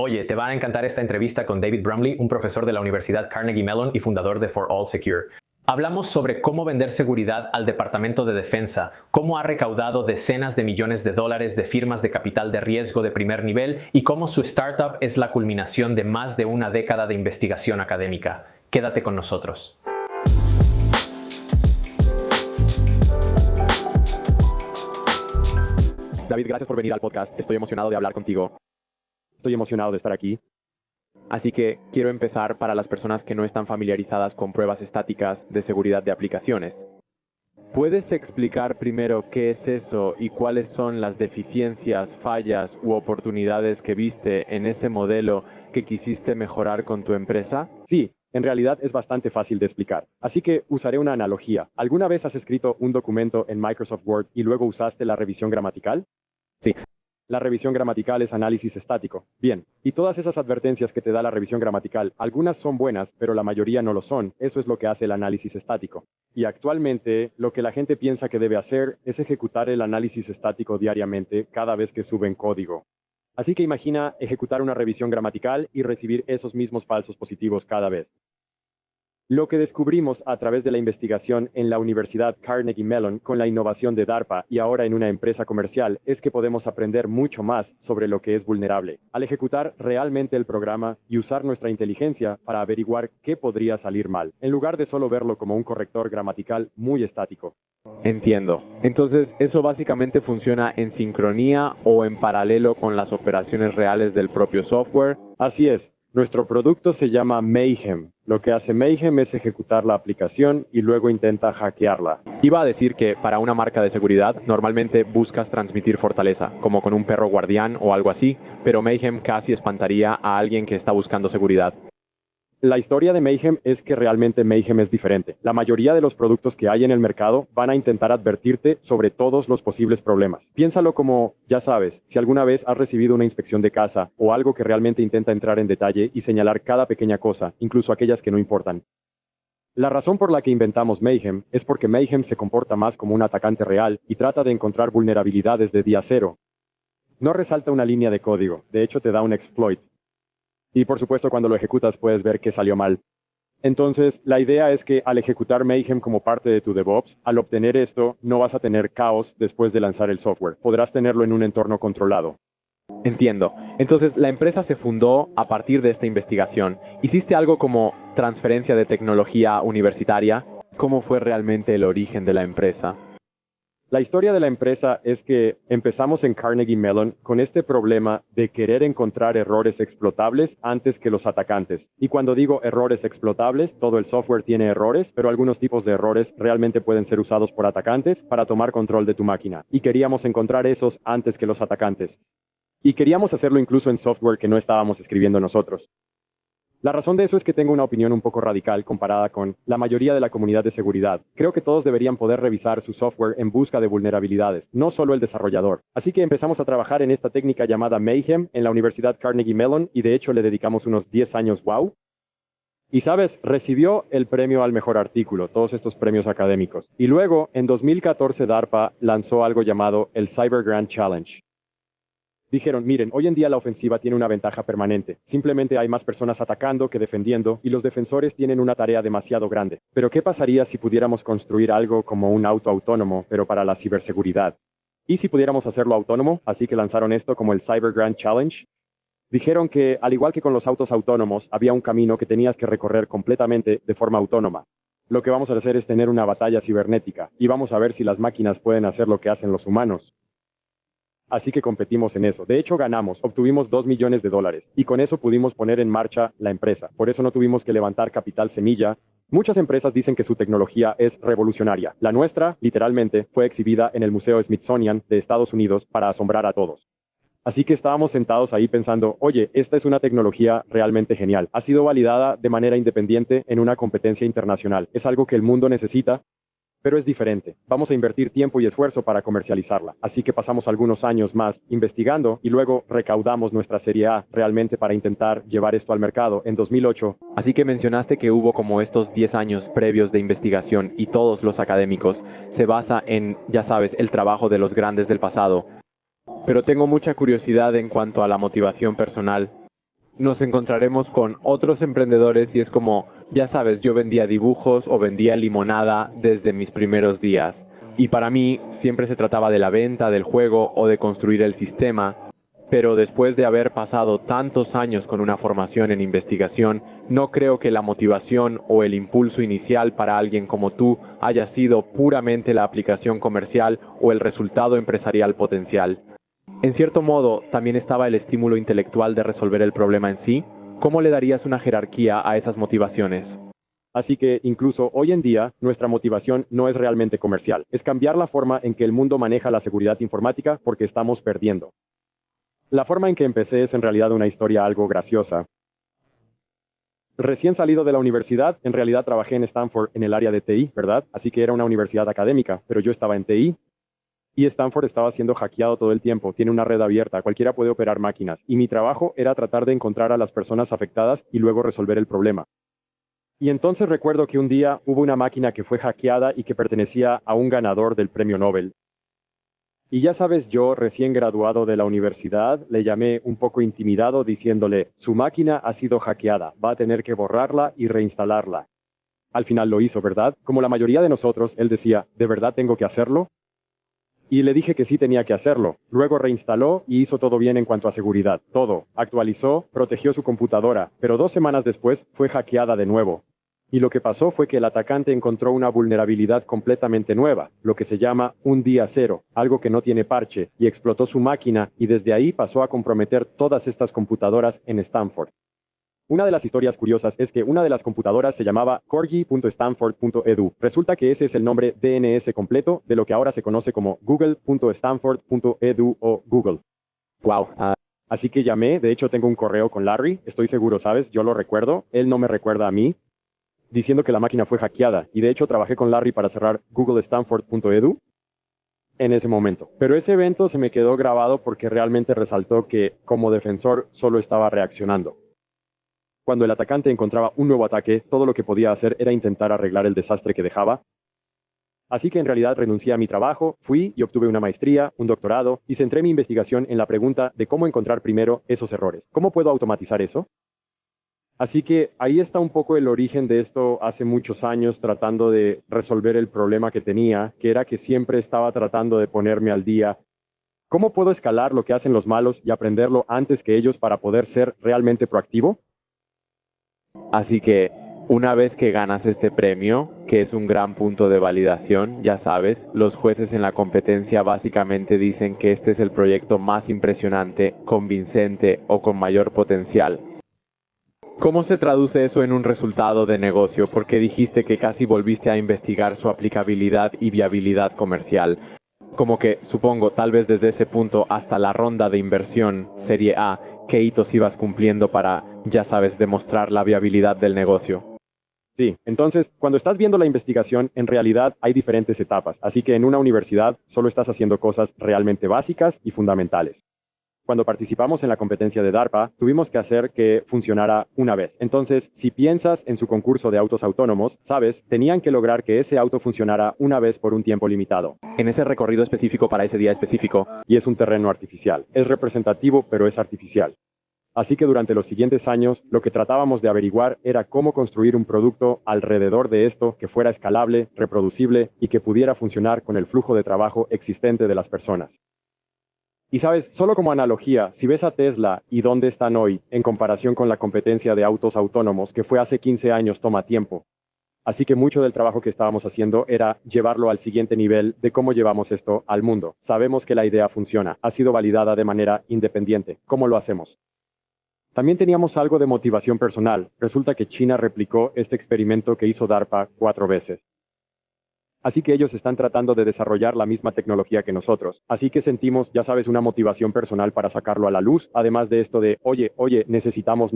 Oye, te va a encantar esta entrevista con David Brumley, un profesor de la Universidad Carnegie Mellon y fundador de For All Secure. Hablamos sobre cómo vender seguridad al Departamento de Defensa, cómo ha recaudado decenas de millones de dólares de firmas de capital de riesgo de primer nivel y cómo su startup es la culminación de más de una década de investigación académica. Quédate con nosotros. David, gracias por venir al podcast. Estoy emocionado de hablar contigo. Estoy emocionado de estar aquí. Así que quiero empezar para las personas que no están familiarizadas con pruebas estáticas de seguridad de aplicaciones. ¿Puedes explicar primero qué es eso y cuáles son las deficiencias, fallas u oportunidades que viste en ese modelo que quisiste mejorar con tu empresa? Sí, en realidad es bastante fácil de explicar. Así que usaré una analogía. ¿Alguna vez has escrito un documento en Microsoft Word y luego usaste la revisión gramatical? Sí. La revisión gramatical es análisis estático. Bien, y todas esas advertencias que te da la revisión gramatical, algunas son buenas, pero la mayoría no lo son. Eso es lo que hace el análisis estático. Y actualmente, lo que la gente piensa que debe hacer es ejecutar el análisis estático diariamente cada vez que suben código. Así que imagina ejecutar una revisión gramatical y recibir esos mismos falsos positivos cada vez. Lo que descubrimos a través de la investigación en la Universidad Carnegie Mellon con la innovación de DARPA y ahora en una empresa comercial es que podemos aprender mucho más sobre lo que es vulnerable, al ejecutar realmente el programa y usar nuestra inteligencia para averiguar qué podría salir mal, en lugar de solo verlo como un corrector gramatical muy estático. Entiendo. Entonces, ¿eso básicamente funciona en sincronía o en paralelo con las operaciones reales del propio software? Así es. Nuestro producto se llama Mayhem. Lo que hace Mayhem es ejecutar la aplicación y luego intenta hackearla. Iba a decir que para una marca de seguridad normalmente buscas transmitir fortaleza, como con un perro guardián o algo así, pero Mayhem casi espantaría a alguien que está buscando seguridad. La historia de Mayhem es que realmente Mayhem es diferente. La mayoría de los productos que hay en el mercado van a intentar advertirte sobre todos los posibles problemas. Piénsalo como, ya sabes, si alguna vez has recibido una inspección de casa o algo que realmente intenta entrar en detalle y señalar cada pequeña cosa, incluso aquellas que no importan. La razón por la que inventamos Mayhem es porque Mayhem se comporta más como un atacante real y trata de encontrar vulnerabilidades de día cero. No resalta una línea de código, de hecho te da un exploit. Y por supuesto cuando lo ejecutas puedes ver que salió mal. Entonces, la idea es que al ejecutar Mayhem como parte de tu DevOps, al obtener esto, no vas a tener caos después de lanzar el software. Podrás tenerlo en un entorno controlado. Entiendo. Entonces, la empresa se fundó a partir de esta investigación. ¿Hiciste algo como transferencia de tecnología universitaria? ¿Cómo fue realmente el origen de la empresa? La historia de la empresa es que empezamos en Carnegie Mellon con este problema de querer encontrar errores explotables antes que los atacantes. Y cuando digo errores explotables, todo el software tiene errores, pero algunos tipos de errores realmente pueden ser usados por atacantes para tomar control de tu máquina. Y queríamos encontrar esos antes que los atacantes. Y queríamos hacerlo incluso en software que no estábamos escribiendo nosotros. La razón de eso es que tengo una opinión un poco radical comparada con la mayoría de la comunidad de seguridad. Creo que todos deberían poder revisar su software en busca de vulnerabilidades, no solo el desarrollador. Así que empezamos a trabajar en esta técnica llamada Mayhem en la Universidad Carnegie Mellon y de hecho le dedicamos unos 10 años, wow. Y sabes, recibió el premio al mejor artículo, todos estos premios académicos. Y luego, en 2014, DARPA lanzó algo llamado el Cyber Grand Challenge. Dijeron, miren, hoy en día la ofensiva tiene una ventaja permanente. Simplemente hay más personas atacando que defendiendo y los defensores tienen una tarea demasiado grande. Pero ¿qué pasaría si pudiéramos construir algo como un auto autónomo, pero para la ciberseguridad? ¿Y si pudiéramos hacerlo autónomo? Así que lanzaron esto como el Cyber Grand Challenge. Dijeron que, al igual que con los autos autónomos, había un camino que tenías que recorrer completamente de forma autónoma. Lo que vamos a hacer es tener una batalla cibernética y vamos a ver si las máquinas pueden hacer lo que hacen los humanos. Así que competimos en eso. De hecho, ganamos, obtuvimos $2 millones y con eso pudimos poner en marcha la empresa. Por eso no tuvimos que levantar capital semilla. Muchas empresas dicen que su tecnología es revolucionaria. La nuestra, literalmente, fue exhibida en el Museo Smithsonian de Estados Unidos para asombrar a todos. Así que estábamos sentados ahí pensando, oye, esta es una tecnología realmente genial. Ha sido validada de manera independiente en una competencia internacional. Es algo que el mundo necesita. Pero es diferente. Vamos a invertir tiempo y esfuerzo para comercializarla. Así que pasamos algunos años más investigando y luego recaudamos nuestra serie A realmente para intentar llevar esto al mercado en 2008. Así que mencionaste que hubo como estos 10 años previos de investigación y todos los académicos se basa en, ya sabes, el trabajo de los grandes del pasado. Pero tengo mucha curiosidad en cuanto a la motivación personal. nos encontraremos con otros emprendedores y es como, ya sabes, yo vendía dibujos o vendía limonada desde mis primeros días. Y para mí siempre se trataba de la venta del juego o de construir el sistema, pero después de haber pasado tantos años con una formación en investigación, no creo que la motivación o el impulso inicial para alguien como tú haya sido puramente la aplicación comercial o el resultado empresarial potencial. En cierto modo, también estaba el estímulo intelectual de resolver el problema en sí. ¿Cómo le darías una jerarquía a esas motivaciones? Así que incluso hoy en día nuestra motivación no es realmente comercial. Es cambiar la forma en que el mundo maneja la seguridad informática porque estamos perdiendo. La forma en que empecé es en realidad una historia algo graciosa. Recién salido de la universidad, en realidad trabajé en Stanford en el área de TI, ¿verdad? Así que era una universidad académica, pero yo estaba en TI. Y Stanford estaba siendo hackeado todo el tiempo, tiene una red abierta, cualquiera puede operar máquinas. Y mi trabajo era tratar de encontrar a las personas afectadas y luego resolver el problema. Y entonces recuerdo que un día hubo una máquina que fue hackeada y que pertenecía a un ganador del premio Nobel. Y ya sabes, yo, recién graduado de la universidad, le llamé un poco intimidado diciéndole, su máquina ha sido hackeada, va a tener que borrarla y reinstalarla. Al final lo hizo, ¿verdad? Como la mayoría de nosotros, él decía, ¿de verdad tengo que hacerlo? Y le dije que sí tenía que hacerlo. Luego reinstaló y hizo todo bien en cuanto a seguridad. Todo. Actualizó, protegió su computadora, pero 2 semanas después fue hackeada de nuevo. Y lo que pasó fue que el atacante encontró una vulnerabilidad completamente nueva, lo que se llama un día cero, algo que no tiene parche, y explotó su máquina y desde ahí pasó a comprometer todas estas computadoras en Stanford. Una de las historias curiosas es que una de las computadoras se llamaba corgi.stanford.edu. Resulta que ese es el nombre DNS completo de lo que ahora se conoce como google.stanford.edu o Google. Wow. Así que llamé, de hecho tengo un correo con Larry, estoy seguro, ¿sabes? Yo lo recuerdo, él no me recuerda a mí, diciendo que la máquina fue hackeada. Y de hecho trabajé con Larry para cerrar googlestanford.edu en ese momento. Pero ese evento se me quedó grabado porque realmente resaltó que como defensor solo estaba reaccionando. Cuando el atacante encontraba un nuevo ataque, todo lo que podía hacer era intentar arreglar el desastre que dejaba. Así que en realidad renuncié a mi trabajo, fui y obtuve una maestría, un doctorado, y centré mi investigación en la pregunta de cómo encontrar primero esos errores. ¿Cómo puedo automatizar eso? Así que ahí está un poco el origen de esto hace muchos años, tratando de resolver el problema que tenía, que era que siempre estaba tratando de ponerme al día. ¿Cómo puedo escalar lo que hacen los malos y aprenderlo antes que ellos para poder ser realmente proactivo? Así que una vez que ganas este premio, que es un gran punto de validación, ya sabes, los jueces en la competencia básicamente dicen que este es el proyecto más impresionante, convincente o con mayor potencial. ¿Cómo se traduce eso en un resultado de negocio? Porque dijiste que casi volviste a investigar su aplicabilidad y viabilidad comercial. Como que, supongo, tal vez desde ese punto hasta la ronda de inversión Serie A, ¿qué hitos ibas cumpliendo para, ya sabes, demostrar la viabilidad del negocio? Sí, entonces, cuando estás viendo la investigación, en realidad hay diferentes etapas. Así que en una universidad solo estás haciendo cosas realmente básicas y fundamentales. Cuando participamos en la competencia de DARPA, tuvimos que hacer que funcionara una vez. Entonces, si piensas en su concurso de autos autónomos, sabes, tenían que lograr que ese auto funcionara una vez por un tiempo limitado. En ese recorrido específico para ese día específico. Y es un terreno artificial. Es representativo, pero es artificial. Así que durante los siguientes años, lo que tratábamos de averiguar era cómo construir un producto alrededor de esto que fuera escalable, reproducible y que pudiera funcionar con el flujo de trabajo existente de las personas. Y sabes, solo como analogía, si ves a Tesla y dónde están hoy en comparación con la competencia de autos autónomos que fue hace 15 años, toma tiempo. Así que mucho del trabajo que estábamos haciendo era llevarlo al siguiente nivel de cómo llevamos esto al mundo. Sabemos que la idea funciona, ha sido validada de manera independiente. ¿Cómo lo hacemos? También teníamos algo de motivación personal. Resulta que China replicó este experimento que hizo DARPA 4 veces. Así que ellos están tratando de desarrollar la misma tecnología que nosotros. Así que sentimos, ya sabes, una motivación personal para sacarlo a la luz. Además de esto de, oye, necesitamos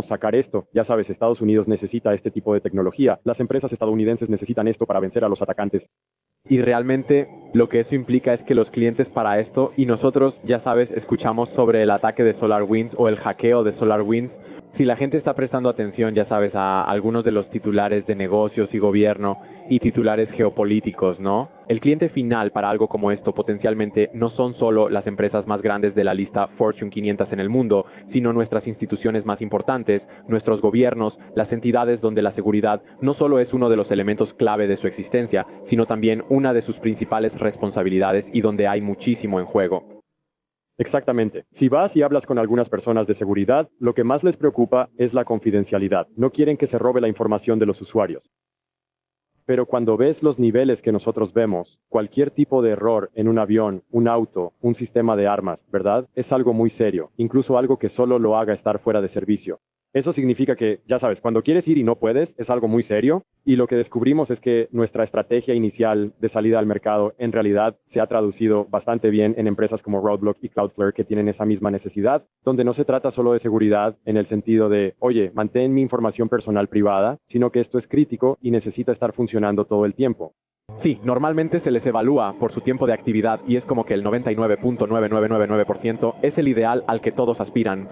sacar esto. Ya sabes, Estados Unidos necesita este tipo de tecnología. Las empresas estadounidenses necesitan esto para vencer a los atacantes. Y realmente lo que eso implica es que los clientes para esto, y nosotros, ya sabes, escuchamos sobre el ataque de SolarWinds o el hackeo de SolarWinds, Si la gente está prestando atención, ya sabes, a algunos de los titulares de negocios y gobierno y titulares geopolíticos, ¿no? El cliente final para algo como esto potencialmente no son solo las empresas más grandes de la lista Fortune 500 en el mundo, sino nuestras instituciones más importantes, nuestros gobiernos, las entidades donde la seguridad no solo es uno de los elementos clave de su existencia, sino también una de sus principales responsabilidades y donde hay muchísimo en juego. Exactamente. Si vas y hablas con algunas personas de seguridad, lo que más les preocupa es la confidencialidad. No quieren que se robe la información de los usuarios. Pero cuando ves los niveles que nosotros vemos, cualquier tipo de error en un avión, un auto, un sistema de armas, ¿verdad? Es algo muy serio, incluso algo que solo lo haga estar fuera de servicio. Eso significa que, ya sabes, cuando quieres ir y no puedes, es algo muy serio. Y lo que descubrimos es que nuestra estrategia inicial de salida al mercado en realidad se ha traducido bastante bien en empresas como Roadblock y Cloudflare que tienen esa misma necesidad, donde no se trata solo de seguridad en el sentido de, oye, mantén mi información personal privada, sino que esto es crítico y necesita estar funcionando todo el tiempo. Sí, normalmente se les evalúa por su tiempo de actividad y es como que el 99.9999% es el ideal al que todos aspiran.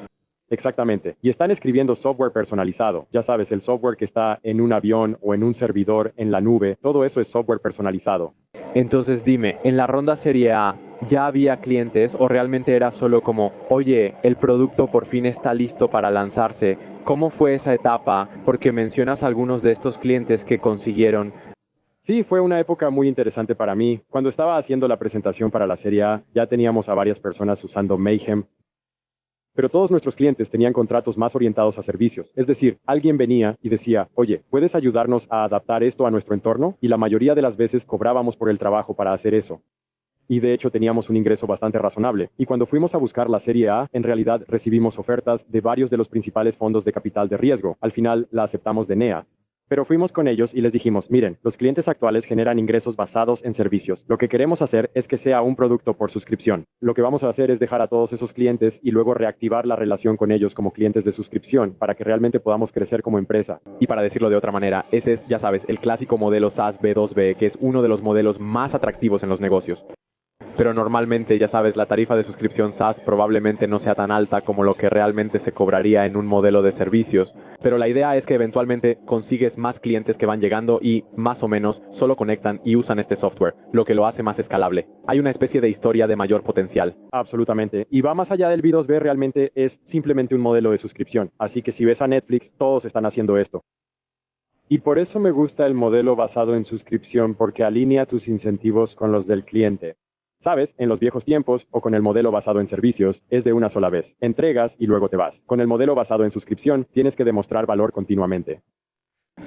Exactamente. Y están escribiendo software personalizado. Ya sabes, el software que está en un avión o en un servidor en la nube, todo eso es software personalizado. Entonces dime, ¿en la ronda Serie A ya había clientes o realmente era solo como, oye, el producto por fin está listo para lanzarse? ¿Cómo fue esa etapa? Porque mencionas algunos de estos clientes que consiguieron. Sí, fue una época muy interesante para mí. Cuando estaba haciendo la presentación para la Serie A, ya teníamos a varias personas usando Mayhem. Pero todos nuestros clientes tenían contratos más orientados a servicios. Es decir, alguien venía y decía, oye, ¿puedes ayudarnos a adaptar esto a nuestro entorno? Y la mayoría de las veces cobrábamos por el trabajo para hacer eso. Y de hecho teníamos un ingreso bastante razonable. Y cuando fuimos a buscar la Serie A, en realidad recibimos ofertas de varios de los principales fondos de capital de riesgo. Al final la aceptamos de NEA. Pero fuimos con ellos y les dijimos, miren, los clientes actuales generan ingresos basados en servicios. Lo que queremos hacer es que sea un producto por suscripción. Lo que vamos a hacer es dejar a todos esos clientes y luego reactivar la relación con ellos como clientes de suscripción para que realmente podamos crecer como empresa. Y para decirlo de otra manera, ese es, ya sabes, el clásico modelo SaaS B2B, que es uno de los modelos más atractivos en los negocios. Pero normalmente, ya sabes, la tarifa de suscripción SaaS probablemente no sea tan alta como lo que realmente se cobraría en un modelo de servicios. Pero la idea es que eventualmente consigues más clientes que van llegando y, más o menos, solo conectan y usan este software, lo que lo hace más escalable. Hay una especie de historia de mayor potencial. Absolutamente. Y va más allá del B2B, realmente es simplemente un modelo de suscripción. Así que si ves a Netflix, todos están haciendo esto. Y por eso me gusta el modelo basado en suscripción, porque alinea tus incentivos con los del cliente. Sabes, en los viejos tiempos o con el modelo basado en servicios, es de una sola vez. Entregas y luego te vas. Con el modelo basado en suscripción, tienes que demostrar valor continuamente.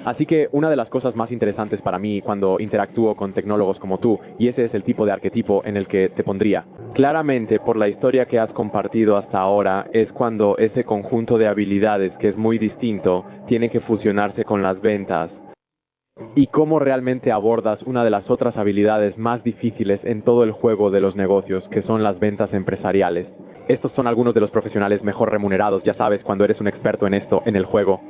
Así que una de las cosas más interesantes para mí cuando interactúo con tecnólogos como tú, y ese es el tipo de arquetipo en el que te pondría. Claramente, por la historia que has compartido hasta ahora, es cuando ese conjunto de habilidades, que es muy distinto, tiene que fusionarse con las ventas. Y cómo realmente abordas una de las otras habilidades más difíciles en todo el juego de los negocios, que son las ventas empresariales. Estos son algunos de los profesionales mejor remunerados, ya sabes, cuando eres un experto en esto, en el juego.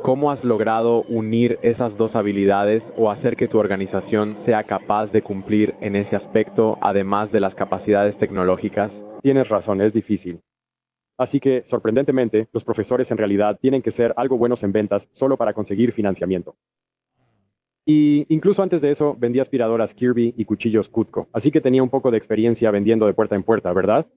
¿Cómo has logrado unir esas dos habilidades o hacer que tu organización sea capaz de cumplir en ese aspecto, además de las capacidades tecnológicas? Tienes razón, es difícil. Así que, sorprendentemente, los profesores en realidad tienen que ser algo buenos en ventas solo para conseguir financiamiento. Y incluso antes de eso, vendía aspiradoras Kirby y cuchillos Cutco, así que tenía un poco de experiencia vendiendo de puerta en puerta, ¿verdad?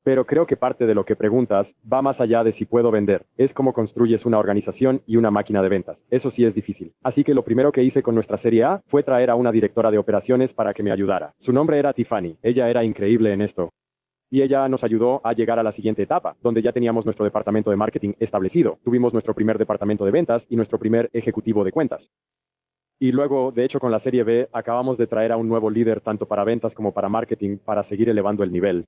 Pero creo que parte de lo que preguntas va más allá de si puedo vender. Es cómo construyes una organización y una máquina de ventas. Eso sí es difícil. Así que lo primero que hice con nuestra Serie A fue traer a una directora de operaciones para que me ayudara. Su nombre era Tiffany. Ella era increíble en esto. Y ella nos ayudó a llegar a la siguiente etapa, donde ya teníamos nuestro departamento de marketing establecido. Tuvimos nuestro primer departamento de ventas y nuestro primer ejecutivo de cuentas. Y luego, de hecho, con la Serie B, acabamos de traer a un nuevo líder tanto para ventas como para marketing para seguir elevando el nivel.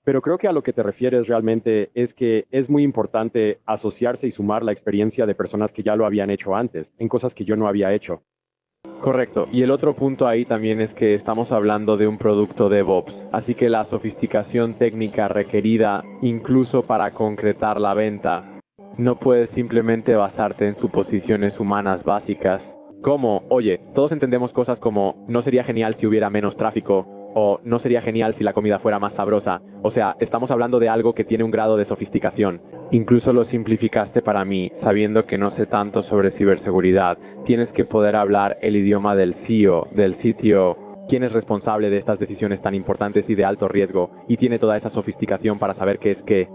Pero creo que a lo que te refieres realmente es que es muy importante asociarse y sumar la experiencia de personas que ya lo habían hecho antes, en cosas que yo no había hecho. Correcto. Y el otro punto ahí también es que estamos hablando de un producto DevOps, así que la sofisticación técnica requerida incluso para concretar la venta, no puedes simplemente basarte en suposiciones humanas básicas. Como, oye, todos entendemos cosas como no sería genial si hubiera menos tráfico o no sería genial si la comida fuera más sabrosa. O sea, estamos hablando de algo que tiene un grado de sofisticación. Incluso lo simplificaste para mí, sabiendo que no sé tanto sobre ciberseguridad. Tienes que poder hablar el idioma del CIO, del CTO, quién es responsable de estas decisiones tan importantes y de alto riesgo, y tiene toda esa sofisticación para saber qué es qué.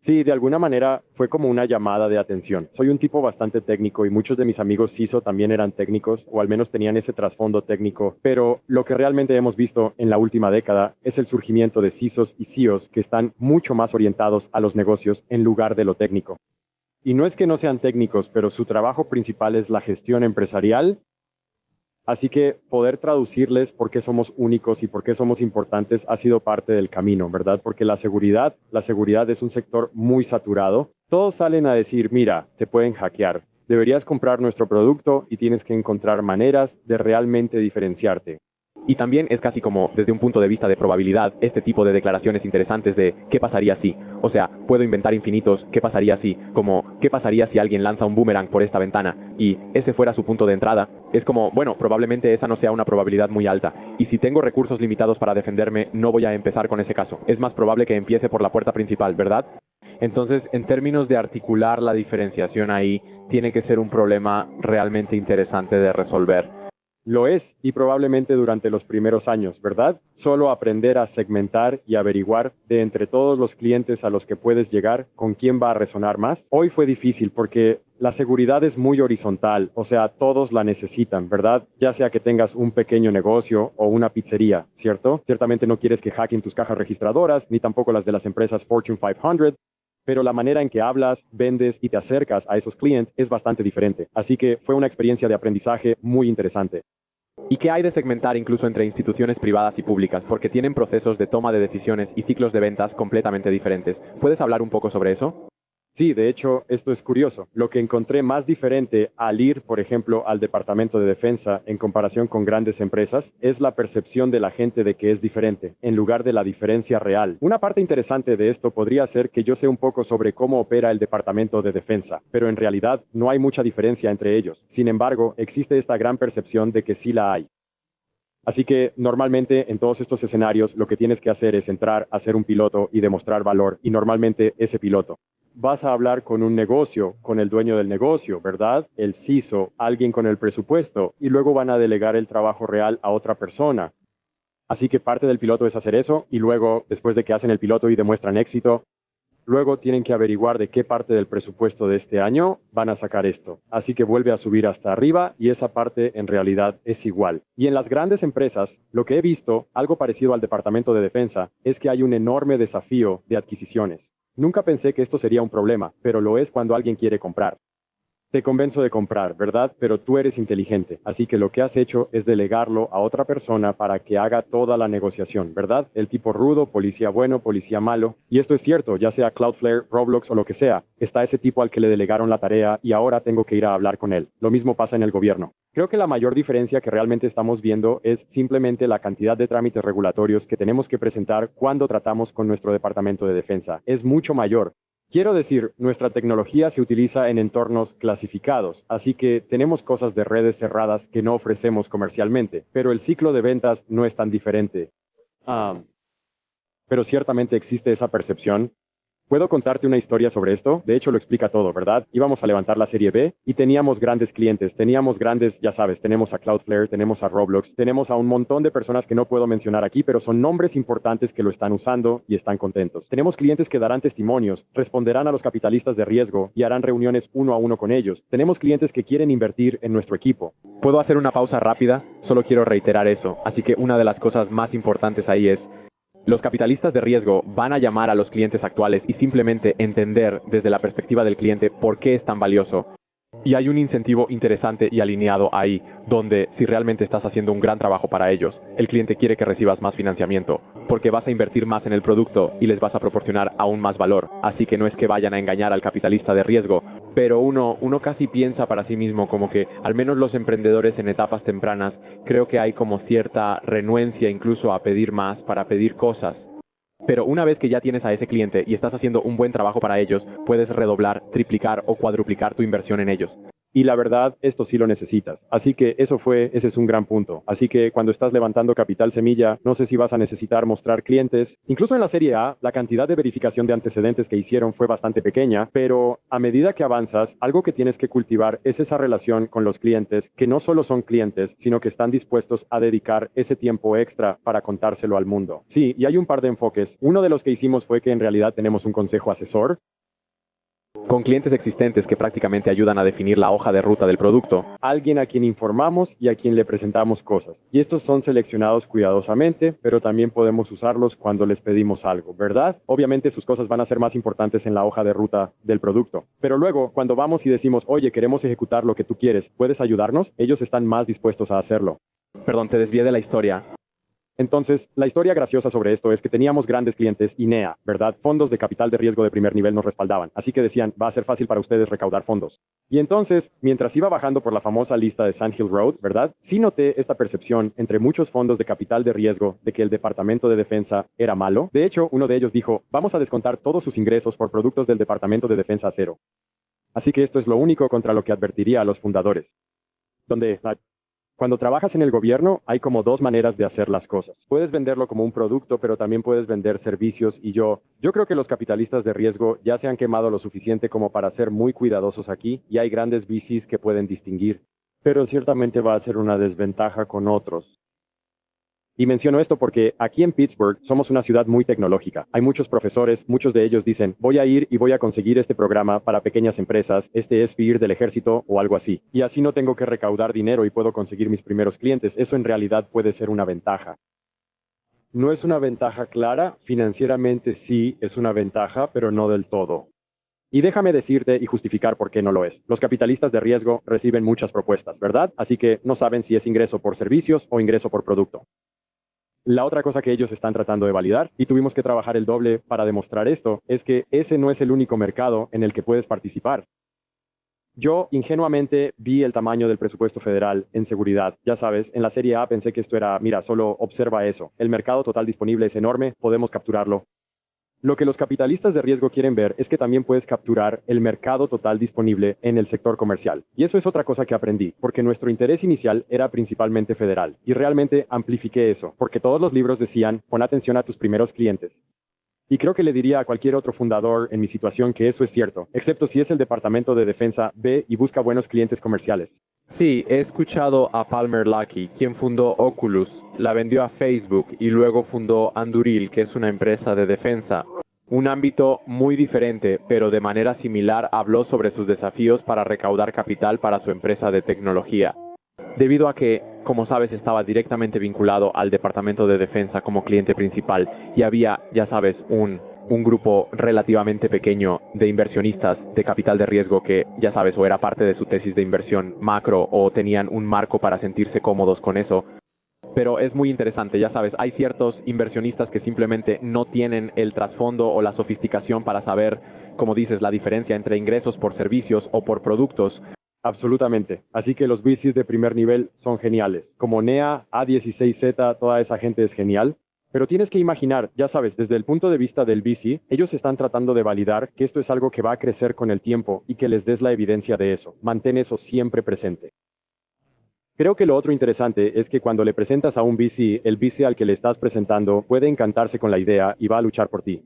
Sí, de alguna manera fue como una llamada de atención. Soy un tipo bastante técnico y muchos de mis amigos CISO también eran técnicos o al menos tenían ese trasfondo técnico, pero lo que realmente hemos visto en la última década es el surgimiento de CISOs y CIOs que están mucho más orientados a los negocios en lugar de lo técnico. Y no es que no sean técnicos, pero su trabajo principal es la gestión empresarial. Así que poder traducirles por qué somos únicos y por qué somos importantes ha sido parte del camino, ¿verdad? Porque la seguridad es un sector muy saturado. Todos salen a decir, mira, te pueden hackear. Deberías comprar nuestro producto y tienes que encontrar maneras de realmente diferenciarte. Y también es casi como, desde un punto de vista de probabilidad, este tipo de declaraciones interesantes de ¿qué pasaría si? O sea, puedo inventar infinitos, ¿qué pasaría si? Como, ¿qué pasaría si alguien lanza un boomerang por esta ventana? Y ese fuera su punto de entrada. Es como, bueno, probablemente esa no sea una probabilidad muy alta. Y si tengo recursos limitados para defenderme, no voy a empezar con ese caso. Es más probable que empiece por la puerta principal, ¿verdad? Entonces, en términos de articular la diferenciación ahí, tiene que ser un problema realmente interesante de resolver. Lo es, y probablemente durante los primeros años, ¿verdad? Solo aprender a segmentar y averiguar de entre todos los clientes a los que puedes llegar, con quién va a resonar más. Hoy fue difícil porque la seguridad es muy horizontal, o sea, todos la necesitan, ¿verdad? Ya sea que tengas un pequeño negocio o una pizzería, ¿cierto? Ciertamente no quieres que hackeen tus cajas registradoras, ni tampoco las de las empresas Fortune 500, pero la manera en que hablas, vendes y te acercas a esos clientes es bastante diferente. Así que fue una experiencia de aprendizaje muy interesante. ¿Y qué hay de segmentar incluso entre instituciones privadas y públicas? Porque tienen procesos de toma de decisiones y ciclos de ventas completamente diferentes. ¿Puedes hablar un poco sobre eso? Sí, de hecho, esto es curioso. Lo que encontré más diferente al ir, por ejemplo, al Departamento de Defensa en comparación con grandes empresas es la percepción de la gente de que es diferente, en lugar de la diferencia real. Una parte interesante de esto podría ser que yo sé un poco sobre cómo opera el Departamento de Defensa, pero en realidad no hay mucha diferencia entre ellos. Sin embargo, existe esta gran percepción de que sí la hay. Así que normalmente en todos estos escenarios lo que tienes que hacer es entrar a ser un piloto y demostrar valor, y normalmente ese piloto. Vas a hablar con un negocio, con el dueño del negocio, ¿verdad? El CISO, alguien con el presupuesto, y luego van a delegar el trabajo real a otra persona. Así que parte del piloto es hacer eso, y luego, después de que hacen el piloto y demuestran éxito, luego tienen que averiguar de qué parte del presupuesto de este año van a sacar esto. Así que vuelve a subir hasta arriba y esa parte en realidad es igual. Y en las grandes empresas, lo que he visto, algo parecido al Departamento de Defensa, es que hay un enorme desafío de adquisiciones. Nunca pensé que esto sería un problema, pero lo es cuando alguien quiere comprar. Te convenzo de comprar, ¿verdad? Pero tú eres inteligente, así que lo que has hecho es delegarlo a otra persona para que haga toda la negociación, ¿verdad? El tipo rudo, policía bueno, policía malo. Y esto es cierto, ya sea Cloudflare, Roblox o lo que sea. Está ese tipo al que le delegaron la tarea y ahora tengo que ir a hablar con él. Lo mismo pasa en el gobierno. Creo que la mayor diferencia que realmente estamos viendo es simplemente la cantidad de trámites regulatorios que tenemos que presentar cuando tratamos con nuestro Departamento de Defensa. Es mucho mayor. Quiero decir, nuestra tecnología se utiliza en entornos clasificados, así que tenemos cosas de redes cerradas que no ofrecemos comercialmente, pero el ciclo de ventas no es tan diferente. Pero ciertamente existe esa percepción. ¿Puedo contarte una historia sobre esto? De hecho, lo explica todo, ¿verdad? Íbamos a levantar la serie B y teníamos grandes clientes, ya sabes, tenemos a Cloudflare, tenemos a Roblox, tenemos a un montón de personas que no puedo mencionar aquí, pero son nombres importantes que lo están usando y están contentos. Tenemos clientes que darán testimonios, responderán a los capitalistas de riesgo y harán reuniones uno a uno con ellos. Tenemos clientes que quieren invertir en nuestro equipo. ¿Puedo hacer una pausa rápida? Solo quiero reiterar eso. Así que una de las cosas más importantes ahí es: los capitalistas de riesgo van a llamar a los clientes actuales y simplemente entender desde la perspectiva del cliente por qué es tan valioso. Y hay un incentivo interesante y alineado ahí, donde si realmente estás haciendo un gran trabajo para ellos, el cliente quiere que recibas más financiamiento, porque vas a invertir más en el producto y les vas a proporcionar aún más valor. Así que no es que vayan a engañar al capitalista de riesgo, pero uno casi piensa para sí mismo como que, al menos los emprendedores en etapas tempranas, creo que hay como cierta renuencia incluso a pedir más para pedir cosas. Pero una vez que ya tienes a ese cliente y estás haciendo un buen trabajo para ellos, puedes redoblar, triplicar o cuadruplicar tu inversión en ellos. Y la verdad, esto sí lo necesitas. Así que ese es un gran punto. Así que cuando estás levantando capital semilla, no sé si vas a necesitar mostrar clientes. Incluso en la serie A, la cantidad de verificación de antecedentes que hicieron fue bastante pequeña, pero a medida que avanzas, algo que tienes que cultivar es esa relación con los clientes, que no solo son clientes, sino que están dispuestos a dedicar ese tiempo extra para contárselo al mundo. Sí, y hay un par de enfoques. Uno de los que hicimos fue que en realidad tenemos un consejo asesor con clientes existentes que prácticamente ayudan a definir la hoja de ruta del producto. Alguien a quien informamos y a quien le presentamos cosas. Y estos son seleccionados cuidadosamente, pero también podemos usarlos cuando les pedimos algo, ¿verdad? Obviamente sus cosas van a ser más importantes en la hoja de ruta del producto. Pero luego, cuando vamos y decimos, oye, queremos ejecutar lo que tú quieres, ¿puedes ayudarnos? Ellos están más dispuestos a hacerlo. Perdón, te desvié de la historia. Entonces, la historia graciosa sobre esto es que teníamos grandes clientes y NEA, ¿verdad? Fondos de capital de riesgo de primer nivel nos respaldaban, así que decían, va a ser fácil para ustedes recaudar fondos. Y entonces, mientras iba bajando por la famosa lista de Sand Hill Road, ¿verdad? Sí noté esta percepción entre muchos fondos de capital de riesgo de que el Departamento de Defensa era malo. De hecho, uno de ellos dijo, vamos a descontar todos sus ingresos por productos del Departamento de Defensa a cero. Así que esto es lo único contra lo que advertiría a los fundadores. Cuando trabajas en el gobierno, hay como dos maneras de hacer las cosas. Puedes venderlo como un producto, pero también puedes vender servicios y yo creo que los capitalistas de riesgo ya se han quemado lo suficiente como para ser muy cuidadosos aquí y hay grandes VCs que pueden distinguir. Pero ciertamente va a ser una desventaja con otros. Y menciono esto porque aquí en Pittsburgh somos una ciudad muy tecnológica. Hay muchos profesores, muchos de ellos dicen, voy a ir y voy a conseguir este programa para pequeñas empresas, este es SBIR del ejército o algo así. Y así no tengo que recaudar dinero y puedo conseguir mis primeros clientes. Eso en realidad puede ser una ventaja. No es una ventaja clara, financieramente sí es una ventaja, pero no del todo. Y déjame decirte y justificar por qué no lo es. Los capitalistas de riesgo reciben muchas propuestas, ¿verdad? Así que no saben si es ingreso por servicios o ingreso por producto. La otra cosa que ellos están tratando de validar, y tuvimos que trabajar el doble para demostrar esto, es que ese no es el único mercado en el que puedes participar. Yo ingenuamente vi el tamaño del presupuesto federal en seguridad. Ya sabes, en la serie A pensé que esto era, mira, solo observa eso. El mercado total disponible es enorme, podemos capturarlo. Lo que los capitalistas de riesgo quieren ver es que también puedes capturar el mercado total disponible en el sector comercial. Y eso es otra cosa que aprendí, porque nuestro interés inicial era principalmente federal. Y realmente amplifiqué eso, porque todos los libros decían, pon atención a tus primeros clientes. Y creo que le diría a cualquier otro fundador en mi situación que eso es cierto, excepto si es el Departamento de Defensa, ve y busca buenos clientes comerciales. Sí, he escuchado a Palmer Luckey, quien fundó Oculus, la vendió a Facebook y luego fundó Anduril, que es una empresa de defensa. Un ámbito muy diferente, pero de manera similar habló sobre sus desafíos para recaudar capital para su empresa de tecnología. Debido a que, como sabes, estaba directamente vinculado al Departamento de Defensa como cliente principal y había, ya sabes, un grupo relativamente pequeño de inversionistas de capital de riesgo que, ya sabes, o era parte de su tesis de inversión macro o tenían un marco para sentirse cómodos con eso. Pero es muy interesante, ya sabes, hay ciertos inversionistas que simplemente no tienen el trasfondo o la sofisticación para saber, como dices, la diferencia entre ingresos por servicios o por productos. Absolutamente. Así que los VCs de primer nivel son geniales. Como NEA, A16Z, toda esa gente es genial. Pero tienes que imaginar, ya sabes, desde el punto de vista del VC, ellos están tratando de validar que esto es algo que va a crecer con el tiempo y que les des la evidencia de eso. Mantén eso siempre presente. Creo que lo otro interesante es que cuando le presentas a un VC, el VC al que le estás presentando puede encantarse con la idea y va a luchar por ti.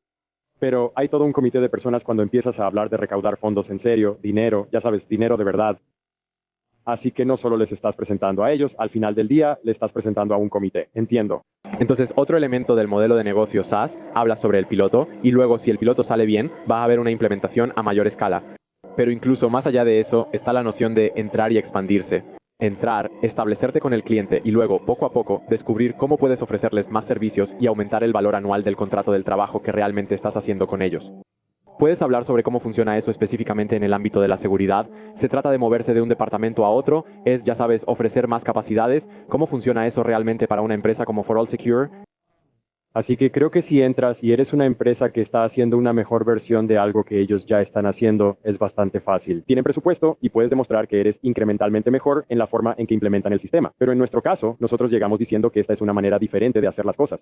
Pero hay todo un comité de personas cuando empiezas a hablar de recaudar fondos en serio, dinero, ya sabes, dinero de verdad. Así que no solo les estás presentando a ellos, al final del día le estás presentando a un comité. Entiendo. Entonces, otro elemento del modelo de negocio SaaS habla sobre el piloto y luego, si el piloto sale bien, va a haber una implementación a mayor escala. Pero incluso más allá de eso está la noción de entrar y expandirse. Entrar, establecerte con el cliente y luego, poco a poco, descubrir cómo puedes ofrecerles más servicios y aumentar el valor anual del contrato del trabajo que realmente estás haciendo con ellos. ¿Puedes hablar sobre cómo funciona eso específicamente en el ámbito de la seguridad? ¿Se trata de moverse de un departamento a otro? ¿Es, ya sabes, ofrecer más capacidades? ¿Cómo funciona eso realmente para una empresa como For All Secure? Así que creo que si entras y eres una empresa que está haciendo una mejor versión de algo que ellos ya están haciendo, es bastante fácil. Tienen presupuesto y puedes demostrar que eres incrementalmente mejor en la forma en que implementan el sistema. Pero en nuestro caso, nosotros llegamos diciendo que esta es una manera diferente de hacer las cosas.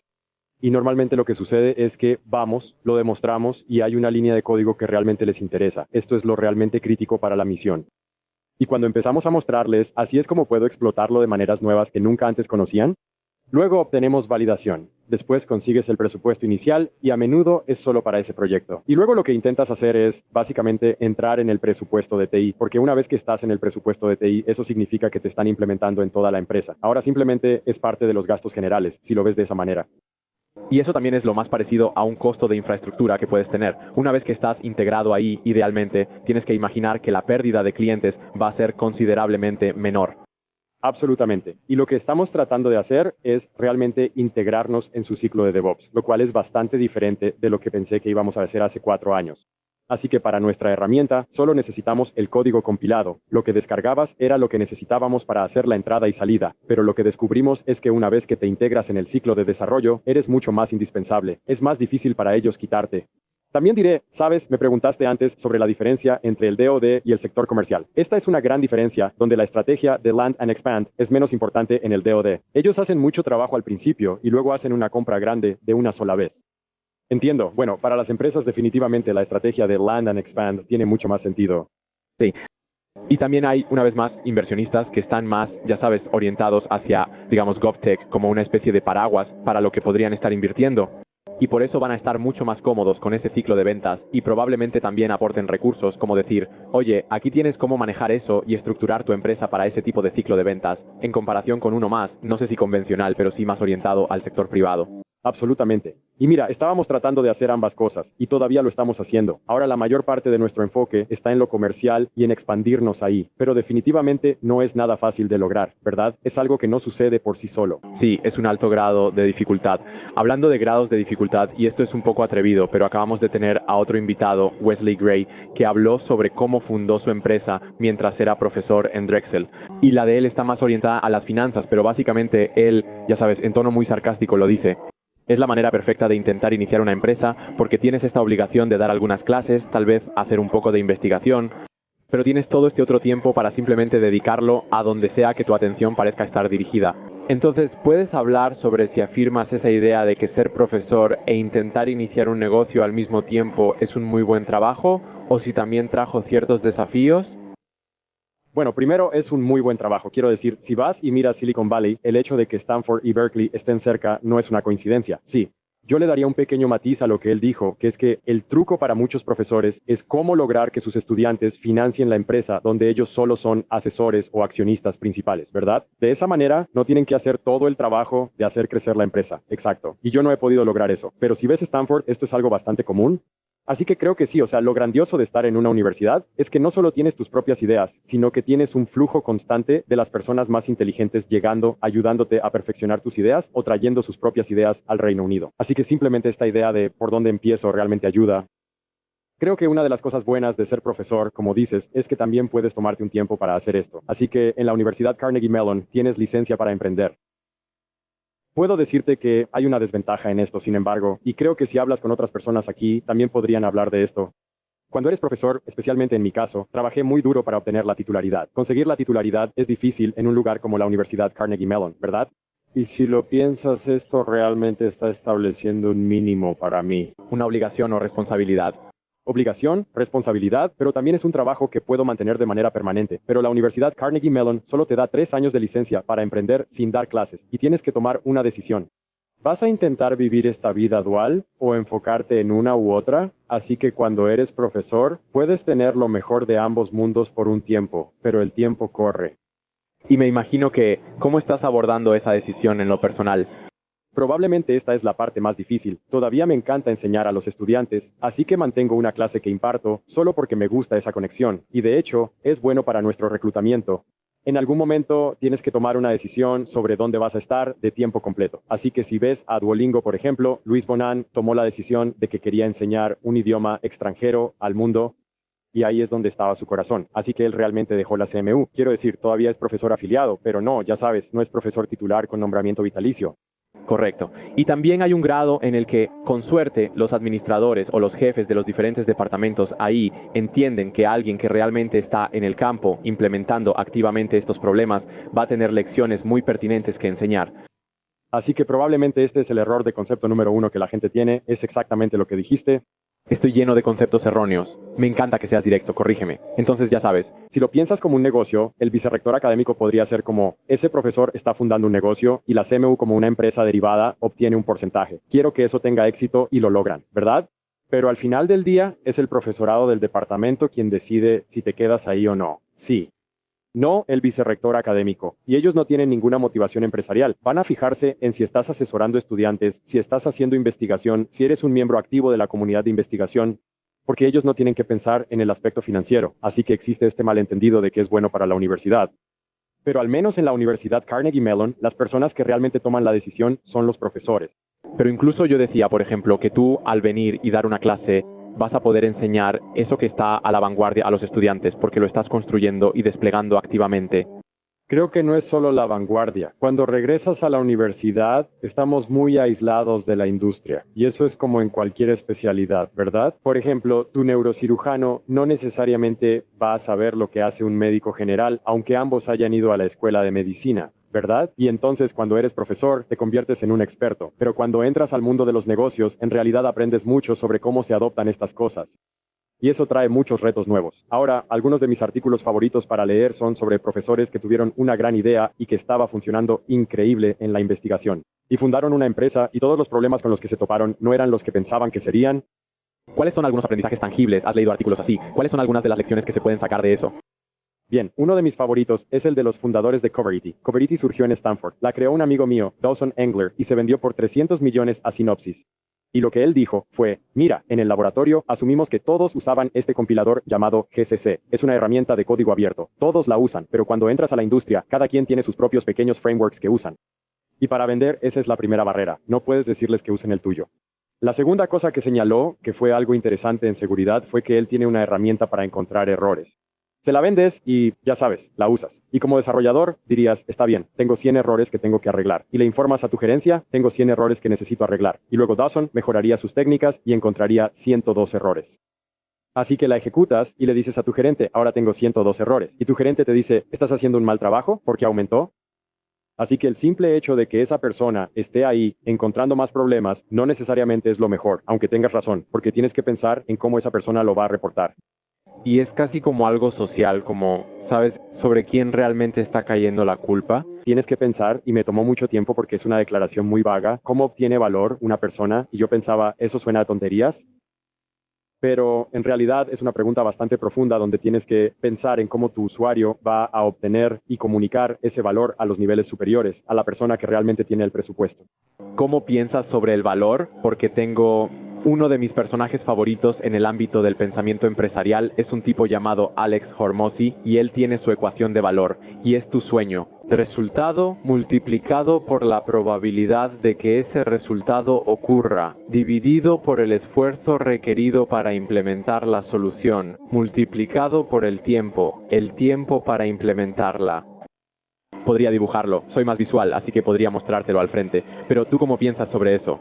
Y normalmente lo que sucede es que vamos, lo demostramos y hay una línea de código que realmente les interesa. Esto es lo realmente crítico para la misión. Y cuando empezamos a mostrarles, así es como puedo explotarlo de maneras nuevas que nunca antes conocían. Luego obtenemos validación. Después consigues el presupuesto inicial y a menudo es solo para ese proyecto. Y luego lo que intentas hacer es básicamente entrar en el presupuesto de TI, porque una vez que estás en el presupuesto de TI, eso significa que te están implementando en toda la empresa. Ahora simplemente es parte de los gastos generales, si lo ves de esa manera. Y eso también es lo más parecido a un costo de infraestructura que puedes tener. Una vez que estás integrado ahí, idealmente, tienes que imaginar que la pérdida de clientes va a ser considerablemente menor. Absolutamente. Y lo que estamos tratando de hacer es realmente integrarnos en su ciclo de DevOps, lo cual es bastante diferente de lo que pensé que íbamos a hacer hace 4 años. Así que para nuestra herramienta solo necesitamos el código compilado. Lo que descargabas era lo que necesitábamos para hacer la entrada y salida, pero lo que descubrimos es que una vez que te integras en el ciclo de desarrollo, eres mucho más indispensable. Es más difícil para ellos quitarte. También diré, sabes, me preguntaste antes sobre la diferencia entre el DoD y el sector comercial. Esta es una gran diferencia donde la estrategia de Land and Expand es menos importante en el DoD. Ellos hacen mucho trabajo al principio y luego hacen una compra grande de una sola vez. Entiendo. Bueno, para las empresas definitivamente la estrategia de Land and Expand tiene mucho más sentido. Sí. Y también hay, una vez más, inversionistas que están más, ya sabes, orientados hacia, digamos, GovTech como una especie de paraguas para lo que podrían estar invirtiendo. Y por eso van a estar mucho más cómodos con ese ciclo de ventas y probablemente también aporten recursos como decir, oye, aquí tienes cómo manejar eso y estructurar tu empresa para ese tipo de ciclo de ventas, en comparación con uno más, no sé si convencional, pero sí más orientado al sector privado. Absolutamente. Y mira, estábamos tratando de hacer ambas cosas y todavía lo estamos haciendo. Ahora la mayor parte de nuestro enfoque está en lo comercial y en expandirnos ahí, pero definitivamente no es nada fácil de lograr, ¿verdad? Es algo que no sucede por sí solo. Sí, es un alto grado de dificultad. Hablando de grados de dificultad, y esto es un poco atrevido, pero acabamos de tener a otro invitado, Wesley Gray, que habló sobre cómo fundó su empresa mientras era profesor en Drexel. Y la de él está más orientada a las finanzas, pero básicamente él, ya sabes, en tono muy sarcástico lo dice. Es la manera perfecta de intentar iniciar una empresa porque tienes esta obligación de dar algunas clases, tal vez hacer un poco de investigación, pero tienes todo este otro tiempo para simplemente dedicarlo a donde sea que tu atención parezca estar dirigida. Entonces, ¿puedes hablar sobre si afirmas esa idea de que ser profesor e intentar iniciar un negocio al mismo tiempo es un muy buen trabajo o si también trajo ciertos desafíos? Bueno, primero es un muy buen trabajo. Quiero decir, si vas y miras Silicon Valley, el hecho de que Stanford y Berkeley estén cerca no es una coincidencia. Sí, yo le daría un pequeño matiz a lo que él dijo, que es que el truco para muchos profesores es cómo lograr que sus estudiantes financien la empresa donde ellos solo son asesores o accionistas principales, ¿verdad? De esa manera no tienen que hacer todo el trabajo de hacer crecer la empresa. Exacto. Y yo no he podido lograr eso. Pero si ves Stanford, esto es algo bastante común. Así que creo que sí, o sea, lo grandioso de estar en una universidad es que no solo tienes tus propias ideas, sino que tienes un flujo constante de las personas más inteligentes llegando, ayudándote a perfeccionar tus ideas o trayendo sus propias ideas al Reino Unido. Así que simplemente esta idea de por dónde empiezo realmente ayuda. Creo que una de las cosas buenas de ser profesor, como dices, es que también puedes tomarte un tiempo para hacer esto. Así que en la Universidad Carnegie Mellon tienes licencia para emprender. Puedo decirte que hay una desventaja en esto, sin embargo, y creo que si hablas con otras personas aquí, también podrían hablar de esto. Cuando eres profesor, especialmente en mi caso, trabajé muy duro para obtener la titularidad. Conseguir la titularidad es difícil en un lugar como la Universidad Carnegie Mellon, ¿verdad? Y si lo piensas, esto realmente está estableciendo un mínimo para mí. Una obligación o responsabilidad. Obligación, responsabilidad, pero también es un trabajo que puedo mantener de manera permanente. Pero la Universidad Carnegie Mellon solo te da 3 años de licencia para emprender sin dar clases y tienes que tomar una decisión. ¿Vas a intentar vivir esta vida dual o enfocarte en una u otra? Así que cuando eres profesor, puedes tener lo mejor de ambos mundos por un tiempo, pero el tiempo corre. Y me imagino que, ¿cómo estás abordando esa decisión en lo personal? Probablemente esta es la parte más difícil. Todavía me encanta enseñar a los estudiantes, así que mantengo una clase que imparto solo porque me gusta esa conexión. Y de hecho, es bueno para nuestro reclutamiento. En algún momento tienes que tomar una decisión sobre dónde vas a estar de tiempo completo. Así que si ves a Duolingo, por ejemplo, Luis Bonan tomó la decisión de que quería enseñar un idioma extranjero al mundo. Y ahí es donde estaba su corazón. Así que él realmente dejó la CMU. Quiero decir, todavía es profesor afiliado, pero no, ya sabes, no es profesor titular con nombramiento vitalicio. Correcto. Y también hay un grado en el que, con suerte, los administradores o los jefes de los diferentes departamentos ahí entienden que alguien que realmente está en el campo implementando activamente estos problemas va a tener lecciones muy pertinentes que enseñar. Así que probablemente este es el error de concepto número 1 que la gente tiene, es exactamente lo que dijiste. Estoy lleno de conceptos erróneos. Me encanta que seas directo, corrígeme. Entonces ya sabes. Si lo piensas como un negocio, el vicerrector académico podría ser como, ese profesor está fundando un negocio y la CMU como una empresa derivada obtiene un porcentaje. Quiero que eso tenga éxito y lo logran, ¿verdad? Pero al final del día es el profesorado del departamento quien decide si te quedas ahí o no. Sí. No el vicerrector académico. Y ellos no tienen ninguna motivación empresarial. Van a fijarse en si estás asesorando estudiantes, si estás haciendo investigación, si eres un miembro activo de la comunidad de investigación, porque ellos no tienen que pensar en el aspecto financiero. Así que existe este malentendido de que es bueno para la universidad. Pero al menos en la Universidad Carnegie Mellon, las personas que realmente toman la decisión son los profesores. Pero incluso yo decía, por ejemplo, que tú al venir y dar una clase vas a poder enseñar eso que está a la vanguardia a los estudiantes porque lo estás construyendo y desplegando activamente. Creo que no es solo la vanguardia. Cuando regresas a la universidad, estamos muy aislados de la industria. Y eso es como en cualquier especialidad, ¿verdad? Por ejemplo, tu neurocirujano no necesariamente va a saber lo que hace un médico general, aunque ambos hayan ido a la escuela de medicina, ¿verdad? Y entonces cuando eres profesor te conviertes en un experto, pero cuando entras al mundo de los negocios, en realidad aprendes mucho sobre cómo se adoptan estas cosas. Y eso trae muchos retos nuevos. Ahora, algunos de mis artículos favoritos para leer son sobre profesores que tuvieron una gran idea y que estaba funcionando increíble en la investigación. Y fundaron una empresa y todos los problemas con los que se toparon no eran los que pensaban que serían. ¿Cuáles son algunos aprendizajes tangibles? ¿Has leído artículos así? ¿Cuáles son algunas de las lecciones que se pueden sacar de eso? Bien, uno de mis favoritos es el de los fundadores de Coverity. Coverity surgió en Stanford. La creó un amigo mío, Dawson Engler, y se vendió por 300 millones a Synopsys. Y lo que él dijo fue, mira, en el laboratorio asumimos que todos usaban este compilador llamado GCC. Es una herramienta de código abierto. Todos la usan, pero cuando entras a la industria, cada quien tiene sus propios pequeños frameworks que usan. Y para vender, esa es la primera barrera. No puedes decirles que usen el tuyo. La segunda cosa que señaló, que fue algo interesante en seguridad, fue que él tiene una herramienta para encontrar errores. Se la vendes y, ya sabes, la usas. Y como desarrollador dirías, está bien, tengo 100 errores que tengo que arreglar. Y le informas a tu gerencia, tengo 100 errores que necesito arreglar. Y luego Dawson mejoraría sus técnicas y encontraría 102 errores. Así que la ejecutas y le dices a tu gerente, ahora tengo 102 errores. Y tu gerente te dice, ¿estás haciendo un mal trabajo porque aumentó? Así que el simple hecho de que esa persona esté ahí encontrando más problemas no necesariamente es lo mejor, aunque tengas razón, porque tienes que pensar en cómo esa persona lo va a reportar. Y es casi como algo social, como, ¿sabes?, sobre quién realmente está cayendo la culpa. Tienes que pensar, y me tomó mucho tiempo porque es una declaración muy vaga, cómo obtiene valor una persona, y yo pensaba, ¿eso suena a tonterías? Pero en realidad es una pregunta bastante profunda donde tienes que pensar en cómo tu usuario va a obtener y comunicar ese valor a los niveles superiores, a la persona que realmente tiene el presupuesto. ¿Cómo piensas sobre el valor? Porque tengo uno de mis personajes favoritos en el ámbito del pensamiento empresarial, es un tipo llamado Alex Hormozi y él tiene su ecuación de valor y es tu sueño. Resultado multiplicado por la probabilidad de que ese resultado ocurra, dividido por el esfuerzo requerido para implementar la solución, multiplicado por el tiempo para implementarla. Podría dibujarlo, soy más visual, así que podría mostrártelo al frente, pero ¿tú cómo piensas sobre eso?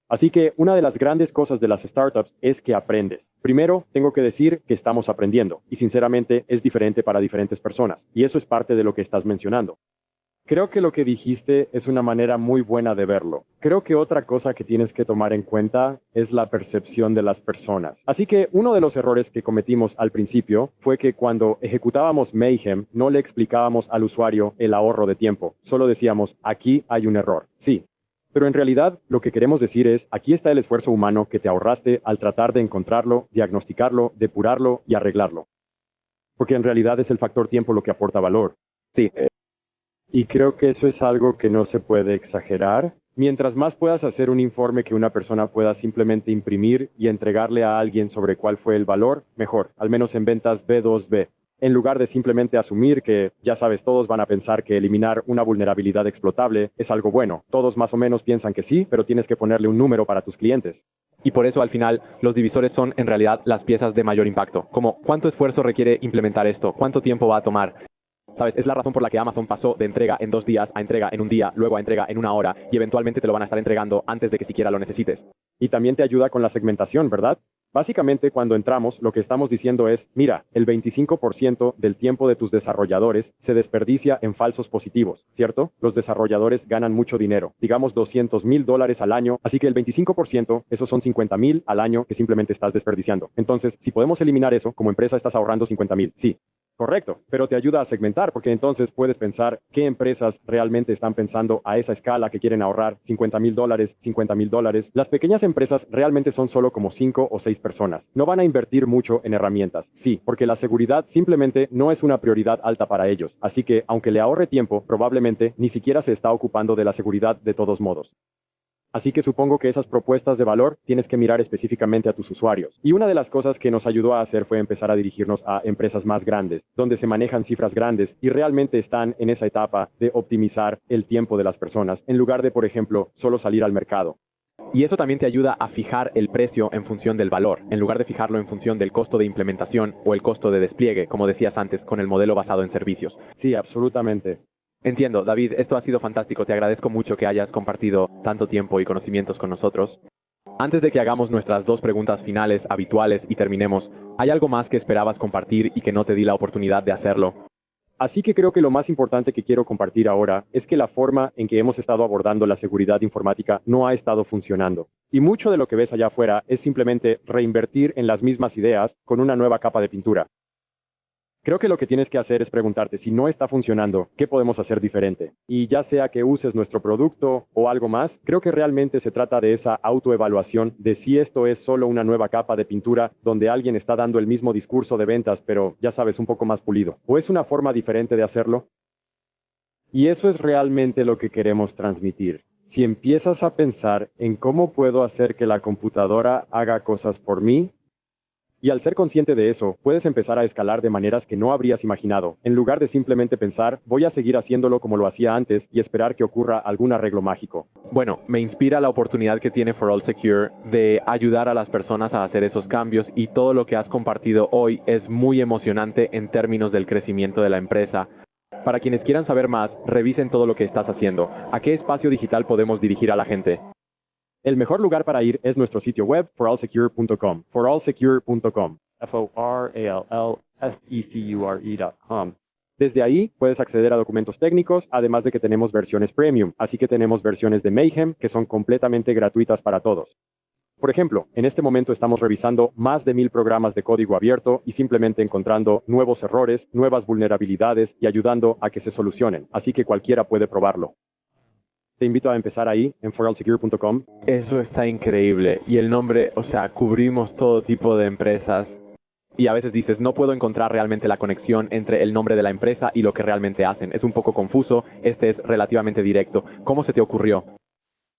Así que una de las grandes cosas de las startups es que aprendes. Primero, tengo que decir que estamos aprendiendo, y sinceramente es diferente para diferentes personas, y eso es parte de lo que estás mencionando. Creo que lo que dijiste es una manera muy buena de verlo. Creo que otra cosa que tienes que tomar en cuenta es la percepción de las personas. Así que uno de los errores que cometimos al principio fue que cuando ejecutábamos Mayhem no le explicábamos al usuario el ahorro de tiempo. Solo decíamos, aquí hay un error. Sí. Pero en realidad lo que queremos decir es, aquí está el esfuerzo humano que te ahorraste al tratar de encontrarlo, diagnosticarlo, depurarlo y arreglarlo. Porque en realidad es el factor tiempo lo que aporta valor. Sí. Y creo que eso es algo que no se puede exagerar. Mientras más puedas hacer un informe que una persona pueda simplemente imprimir y entregarle a alguien sobre cuál fue el valor, mejor, al menos en ventas B2B. En lugar de simplemente asumir que, ya sabes, todos van a pensar que eliminar una vulnerabilidad explotable es algo bueno. Todos más o menos piensan que sí, pero tienes que ponerle un número para tus clientes. Y por eso al final los divisores son en realidad las piezas de mayor impacto. Como, ¿cuánto esfuerzo requiere implementar esto? ¿Cuánto tiempo va a tomar? ¿Sabes? Es la razón por la que Amazon pasó de entrega en 2 días a entrega en 1 día, luego a entrega en 1 hora, y eventualmente te lo van a estar entregando antes de que siquiera lo necesites. Y también te ayuda con la segmentación, ¿verdad? Básicamente, cuando entramos, lo que estamos diciendo es, mira, el 25% del tiempo de tus desarrolladores se desperdicia en falsos positivos, ¿cierto? Los desarrolladores ganan mucho dinero, digamos $200,000 al año, así que el 25%, esos son 50,000 al año que simplemente estás desperdiciando. Entonces, si podemos eliminar eso, como empresa estás ahorrando 50,000, sí. Correcto, pero te ayuda a segmentar porque entonces puedes pensar qué empresas realmente están pensando a esa escala que quieren ahorrar $50,000, $50,000. Las pequeñas empresas realmente son solo como 5 o 6 personas. No van a invertir mucho en herramientas, sí, porque la seguridad simplemente no es una prioridad alta para ellos. Así que, aunque le ahorre tiempo, probablemente ni siquiera se está ocupando de la seguridad de todos modos. Así que supongo que esas propuestas de valor tienes que mirar específicamente a tus usuarios. Y una de las cosas que nos ayudó a hacer fue empezar a dirigirnos a empresas más grandes, donde se manejan cifras grandes y realmente están en esa etapa de optimizar el tiempo de las personas, en lugar de, por ejemplo, solo salir al mercado. Y eso también te ayuda a fijar el precio en función del valor, en lugar de fijarlo en función del costo de implementación o el costo de despliegue, como decías antes, con el modelo basado en servicios. Sí, absolutamente. Entiendo, David, esto ha sido fantástico. Te agradezco mucho que hayas compartido tanto tiempo y conocimientos con nosotros. Antes de que hagamos nuestras 2 preguntas finales habituales y terminemos, ¿hay algo más que esperabas compartir y que no te di la oportunidad de hacerlo? Así que creo que lo más importante que quiero compartir ahora es que la forma en que hemos estado abordando la seguridad informática no ha estado funcionando. Y mucho de lo que ves allá afuera es simplemente reinvertir en las mismas ideas con una nueva capa de pintura. Creo que lo que tienes que hacer es preguntarte si no está funcionando, ¿qué podemos hacer diferente? Y ya sea que uses nuestro producto o algo más, creo que realmente se trata de esa autoevaluación de si esto es solo una nueva capa de pintura donde alguien está dando el mismo discurso de ventas, pero ya sabes, un poco más pulido. ¿O es una forma diferente de hacerlo? Y eso es realmente lo que queremos transmitir. Si empiezas a pensar en cómo puedo hacer que la computadora haga cosas por mí, y al ser consciente de eso, puedes empezar a escalar de maneras que no habrías imaginado, en lugar de simplemente pensar, voy a seguir haciéndolo como lo hacía antes y esperar que ocurra algún arreglo mágico. Bueno, me inspira la oportunidad que tiene For All Secure de ayudar a las personas a hacer esos cambios y todo lo que has compartido hoy es muy emocionante en términos del crecimiento de la empresa. Para quienes quieran saber más, revisen todo lo que estás haciendo. ¿A qué espacio digital podemos dirigir a la gente? El mejor lugar para ir es nuestro sitio web forallsecure.com, forallsecure.com. forallsecure.com. Desde ahí puedes acceder a documentos técnicos, además de que tenemos versiones premium, así que tenemos versiones de Mayhem que son completamente gratuitas para todos. Por ejemplo, en este momento estamos revisando más de 1000 programas de código abierto y simplemente encontrando nuevos errores, nuevas vulnerabilidades y ayudando a que se solucionen, así que cualquiera puede probarlo. Te invito a empezar ahí, en forallsecure.com. Eso está increíble. Y el nombre, o sea, cubrimos todo tipo de empresas. Y a veces dices, no puedo encontrar realmente la conexión entre el nombre de la empresa y lo que realmente hacen. Es un poco confuso. Este es relativamente directo. ¿Cómo se te ocurrió?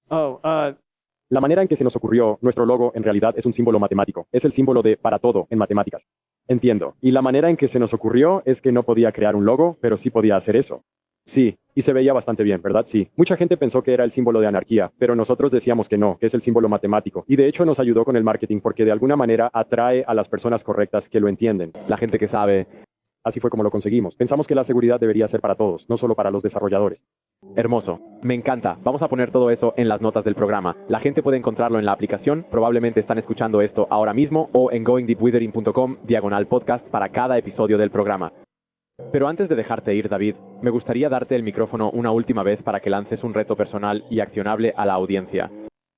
La manera en que se nos ocurrió, nuestro logo en realidad es un símbolo matemático. Es el símbolo de para todo en matemáticas. Entiendo. Y la manera en que se nos ocurrió es que no podía crear un logo, pero sí podía hacer eso. Sí, y se veía bastante bien, ¿verdad? Sí. Mucha gente pensó que era el símbolo de anarquía, pero nosotros decíamos que no, que es el símbolo matemático. Y de hecho nos ayudó con el marketing porque de alguna manera atrae a las personas correctas que lo entienden. La gente que sabe. Así fue como lo conseguimos. Pensamos que la seguridad debería ser para todos, no solo para los desarrolladores. Hermoso. Me encanta. Vamos a poner todo eso en las notas del programa. La gente puede encontrarlo en la aplicación. Probablemente están escuchando esto ahora mismo o en goingdeepwithering.com/podcast para cada episodio del programa. Pero antes de dejarte ir, David, me gustaría darte el micrófono una última vez para que lances un reto personal y accionable a la audiencia.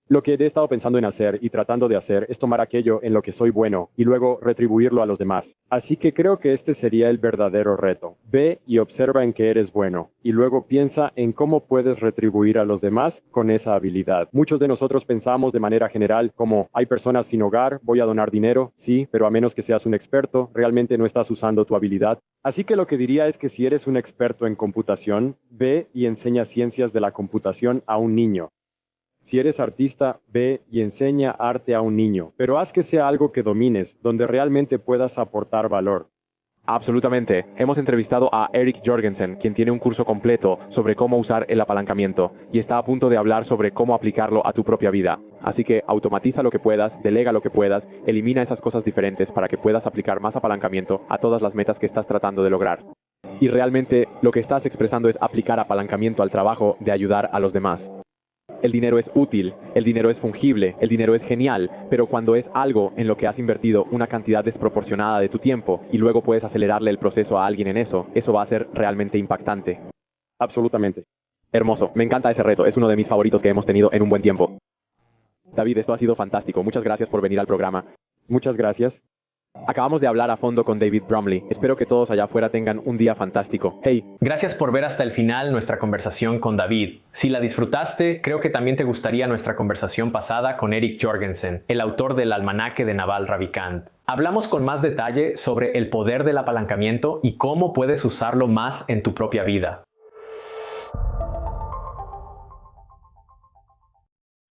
Lo que he estado pensando en hacer y tratando de hacer es tomar aquello en lo que soy bueno y luego retribuirlo a los demás. Así que creo que este sería el verdadero reto. Ve y observa en qué eres bueno y luego piensa en cómo puedes retribuir a los demás con esa habilidad. Muchos de nosotros pensamos de manera general como hay personas sin hogar, voy a donar dinero, sí, pero a menos que seas un experto, realmente no estás usando tu habilidad. Así que lo que diría es que si eres un experto en computación, ve y enseña ciencias de la computación a un niño. Si eres artista, ve y enseña arte a un niño, pero haz que sea algo que domines, donde realmente puedas aportar valor. Absolutamente. Hemos entrevistado a Eric Jorgensen, quien tiene un curso completo sobre cómo usar el apalancamiento y está a punto de hablar sobre cómo aplicarlo a tu propia vida. Así que automatiza lo que puedas, delega lo que puedas, elimina esas cosas diferentes para que puedas aplicar más apalancamiento a todas las metas que estás tratando de lograr. Y realmente lo que estás expresando es aplicar apalancamiento al trabajo de ayudar a los demás. El dinero es útil, el dinero es fungible, el dinero es genial, pero cuando es algo en lo que has invertido una cantidad desproporcionada de tu tiempo y luego puedes acelerarle el proceso a alguien en eso va a ser realmente impactante. Absolutamente. Hermoso, me encanta ese reto, es uno de mis favoritos que hemos tenido en un buen tiempo. David, esto ha sido fantástico, muchas gracias por venir al programa. Muchas gracias. Acabamos de hablar a fondo con David Bromley. Espero que todos allá afuera tengan un día fantástico. Hey, Gracias por ver hasta el final nuestra conversación con David. Si la disfrutaste, creo que también te gustaría nuestra conversación pasada con Eric Jorgensen, el autor del almanaque de Naval Ravikant. Hablamos con más detalle sobre el poder del apalancamiento y cómo puedes usarlo más en tu propia vida.